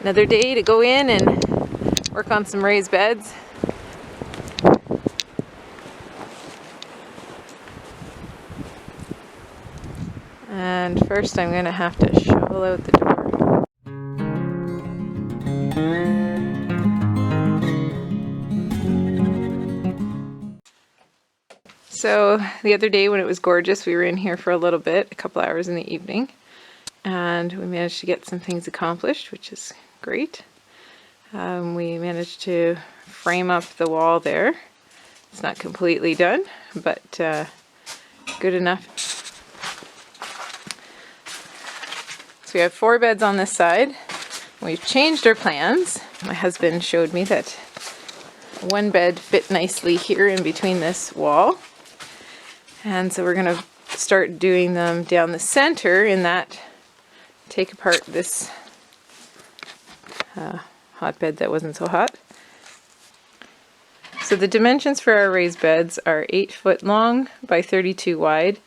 Another day to go in and work on some raised beds. And first I'm going to have to shovel out the door. So the other day when it was gorgeous, we were in here for a little bit, a couple hours in the evening, and we managed to get some things accomplished, which is great. We managed to frame up the wall there. It's not completely done, but good enough. So we have 4 beds on this side. We've changed our plans. My husband showed me that one bed fit nicely here in between this wall. And so we're going to start doing them down the center in that, take apart this hotbed that wasn't so hot. So the dimensions for our raised beds are 8 foot long by 32 wide.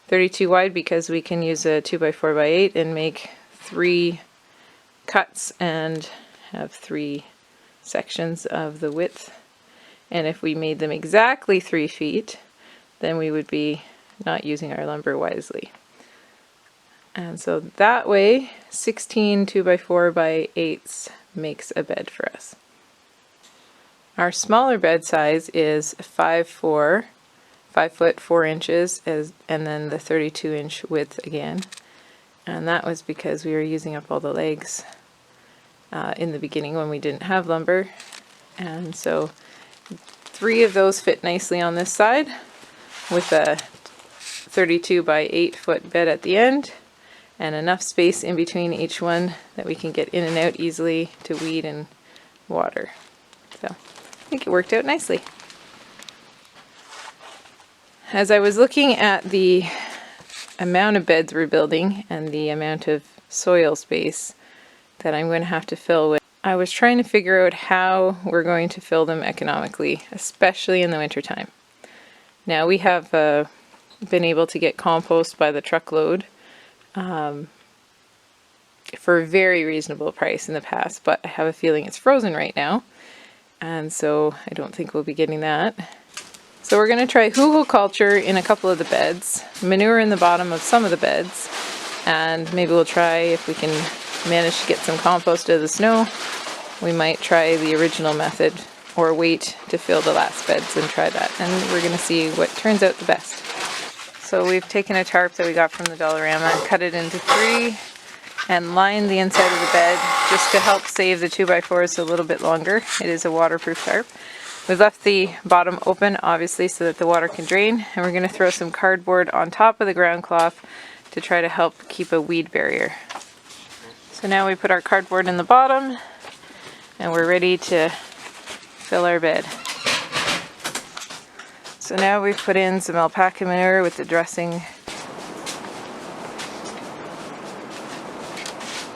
32 wide because we can use a 2x4x8 and make 3 cuts and have 3 sections of the width. And if we made them exactly 3 feet, then we would be not using our lumber wisely. And so that way, 16 2x4x8s makes a bed for us. Our smaller bed size is 5 foot 4 inches, and then the 32-inch width again. And that was because we were using up all the legs in the beginning when we didn't have lumber. And so 3 of those fit nicely on this side with a 32 by 8 foot bed at the end, and enough space in between each one that we can get in and out easily to weed and water. So I think it worked out nicely. As I was looking at the amount of beds we're building and the amount of soil space that I'm going to have to fill with, I was trying to figure out how we're going to fill them economically, especially in the wintertime. Now we have been able to get compost by the truckload for a very reasonable price in the past, but I have a feeling it's frozen right now, and so I don't think we'll be getting that. So we're going to try hugelkultur in a couple of the beds, manure in the bottom of some of the beds, and maybe we'll try if we can manage to get some compost out of the snow. We might try the original method or wait to fill the last beds and try that, and we're going to see what turns out the best. So we've taken a tarp that we got from the Dollarama, cut it into 3, and lined the inside of the bed just to help save the 2x4s a little bit longer. It is a waterproof tarp. We've left the bottom open, obviously, so that the water can drain, and we're going to throw some cardboard on top of the ground cloth to try to help keep a weed barrier. So now we put our cardboard in the bottom, and we're ready to fill our bed. So now we've put in some alpaca manure with the dressing.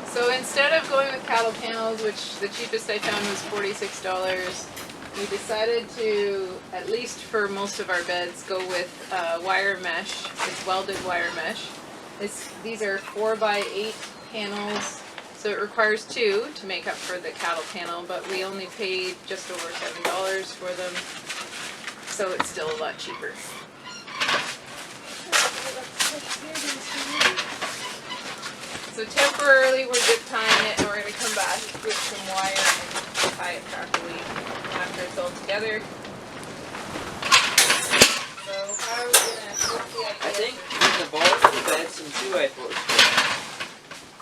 So instead of going with cattle panels, which the cheapest I found was $46, we decided to, at least for most of our beds, go with wire mesh. It's welded wire mesh. These are 4x8 panels, so it requires 2 to make up for the cattle panel, but we only paid just over $7 for them, so it's still a lot cheaper. So temporarily we're zip tying it, and we're going to come back with some wire and tie it properly after it's all together. So how are we going to work the idea? I think in the bottom of the bed some 2x4s.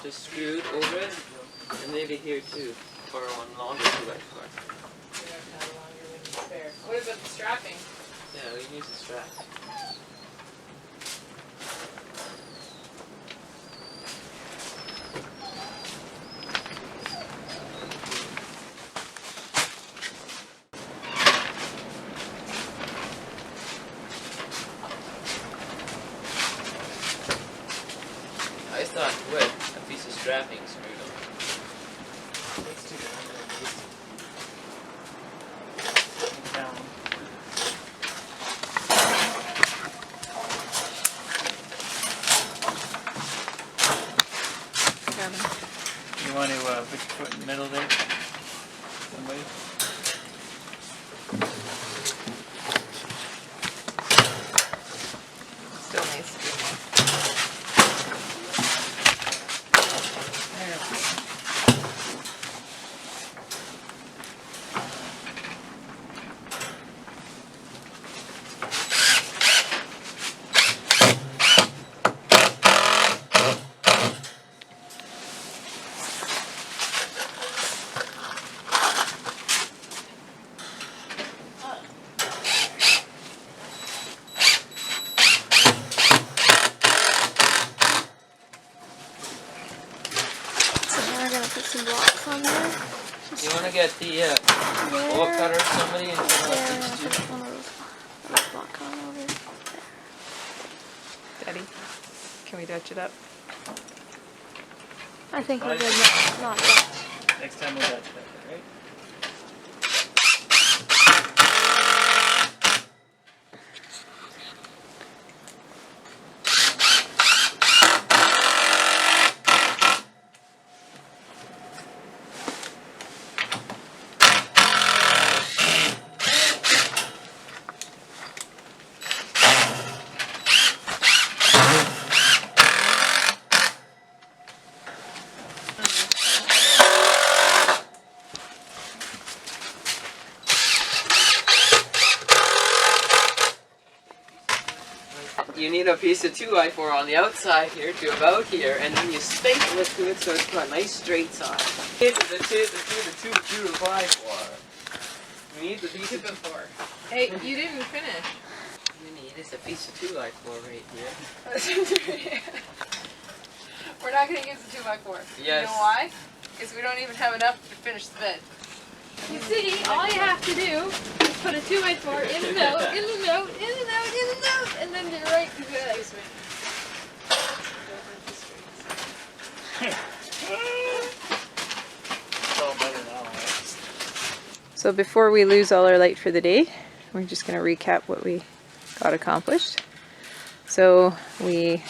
Just screwed over it, and maybe here too, for one longer 2x4. We don't have longer than spare. What about the strapping? Yeah, we can use the strap. I thought with a piece of strapping screwed on. Let's do that. You want to put your foot in middle there? Somebody? Still needs to be more. There we go. So now we're gonna put some blocks on there. You want to get the bolt There. cutter or somebody and Yeah, cut we're out gonna these two? put one of those block on over there. Daddy, can we Dutch it up? I think we're Nice. good. Not yet. Next time we'll Dutch that, right? You need a piece of 2x4 on the outside here to about here, and then you staple it to it so it's got a nice straight side. This is the 2x4. You need the piece of 4. Hey, you didn't finish. You need is a piece of 2x4 right here. We're not going to use the 2x4. Yes. You know why? Because we don't even have enough to finish the bed. You see, all you have to do is put a 2x4 in the note, in the note, in the note, in the note, and then you're right to go. It's all better now, right? So before we lose all our light for the day, we're just going to recap what we got accomplished. So we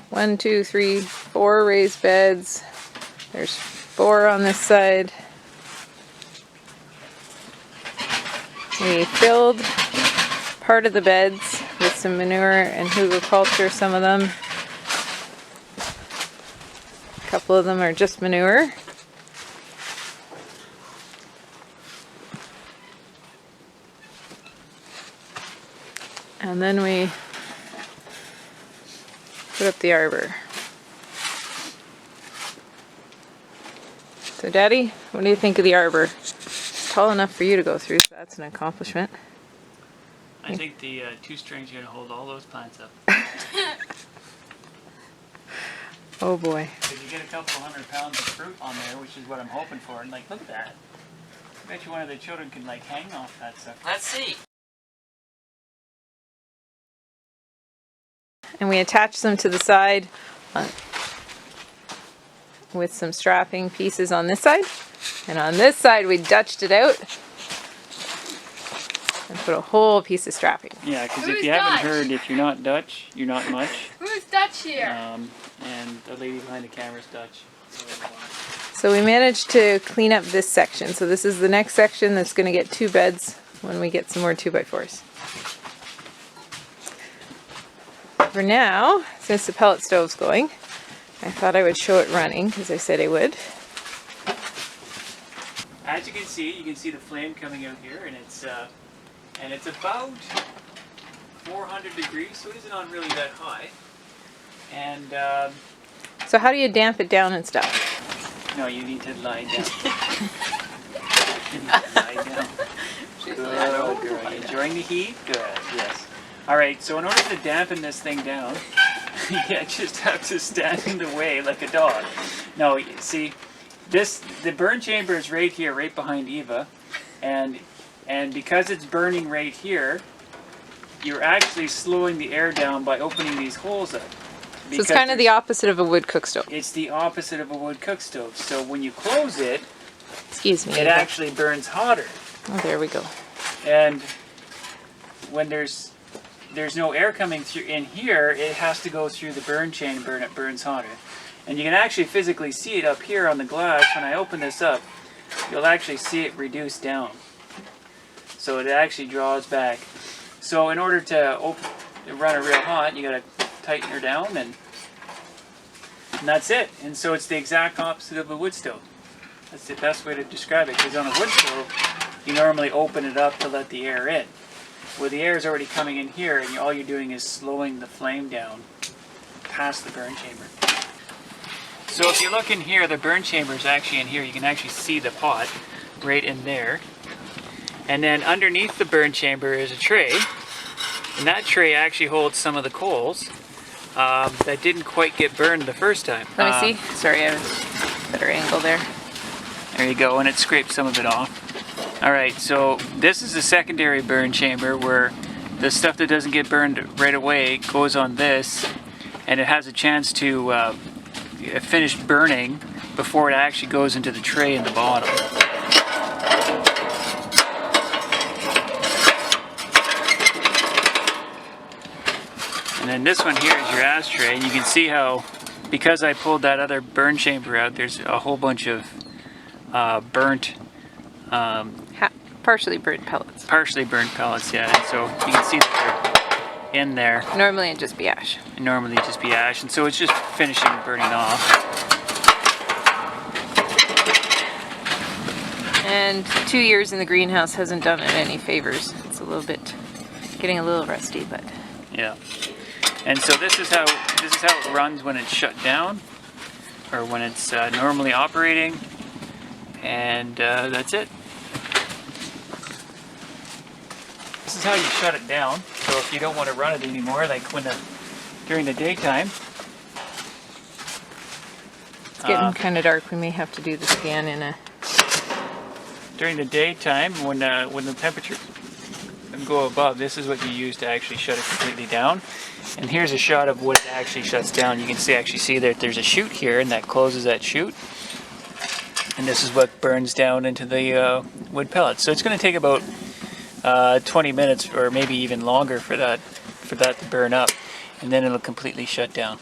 4 raised beds. There's 4 on this side. We filled part of the beds with some manure and hugelkultur, some of them. A couple of them are just manure. And then we put up the arbor. So Daddy, what do you think of the arbor? It's tall enough for you to go through, so that's an accomplishment. I think the 2 strings are going to hold all those plants up. Oh boy. If you get a couple £100 of fruit on there, which is what I'm hoping for, and like, look at that. I bet you one of the children could like hang off that sucker. Let's see. And we attach them to the side with some strapping pieces on this side. And on this side we Dutched it out and put a whole piece of strapping. Yeah, because Who's if you haven't Dutch? heard, if you're not Dutch, you're not much. Who's Dutch here? And the lady behind the camera is Dutch. So we managed to clean up this section. So this is the next section that's going to get 2 beds when we get some more 2x4s. For now, since the pellet stove's going, I thought I would show it running because I said I would. As you can see the flame coming out here, and it's about 400 degrees, so it isn't on really that high. And So how do you damp it down and stuff? no, you need to lie down. You need to lie down. Good girl. Are you enjoying the heat? Good. Yes. All right. So in order to dampen this thing down, you just have to stand in the way like a dog. No, see, the burn chamber is right here, right behind Eva, and because it's burning right here, you're actually slowing the air down by opening these holes up. So it's kind of the opposite of a wood cook stove. It's the opposite of a wood cook stove. So when you close it, Excuse me. it actually burns hotter. Oh, there we go. And when there's no air coming through in here, it has to go through the burn chamber and it burns hotter. And you can actually physically see it up here on the glass. When I open this up, you'll actually see it reduce down. So it actually draws back. So in order to run it real hot, you gotta tighten her down, and that's it. And so it's the exact opposite of a wood stove. That's the best way to describe it, because on a wood stove, you normally open it up to let the air in. Well, the air is already coming in here, and all you're doing is slowing the flame down past the burn chamber. So if you look in here, the burn chamber is actually in here. You can actually see the pot right in there. And then underneath the burn chamber is a tray. And that tray actually holds some of the coals that didn't quite get burned the first time. Let me see. Sorry, I have a better angle there. There you go, and it scraped some of it off. Alright, so this is the secondary burn chamber where the stuff that doesn't get burned right away goes on this, and it has a chance to finish burning before it actually goes into the tray in the bottom. And then this one here is your ashtray, and you can see how, because I pulled that other burn chamber out, there's a whole bunch of burnt, Partially burnt pellets. partially burnt pellets, yeah. And so you can see that they're in there. Normally it'd just be ash. And normally it'd just be ash, and so it's just finishing burning off. And 2 years in the greenhouse hasn't done it any favors. It's a little bit, getting a little rusty, but. Yeah. And so this is how it runs when it's shut down, or when it's normally operating, and that's it. This is how you shut it down. So if you don't want to run it anymore, like during the daytime. It's getting kind of dark. We may have to do the scan in a. During the daytime, when the temperatures go above, this is what you use to actually shut it completely down. And here's a shot of what it actually shuts down. You can see that there's a chute here, and that closes that chute. And this is what burns down into the wood pellets. So it's going to take about 20 minutes, or maybe even longer, for that to burn up, and then it'll completely shut down.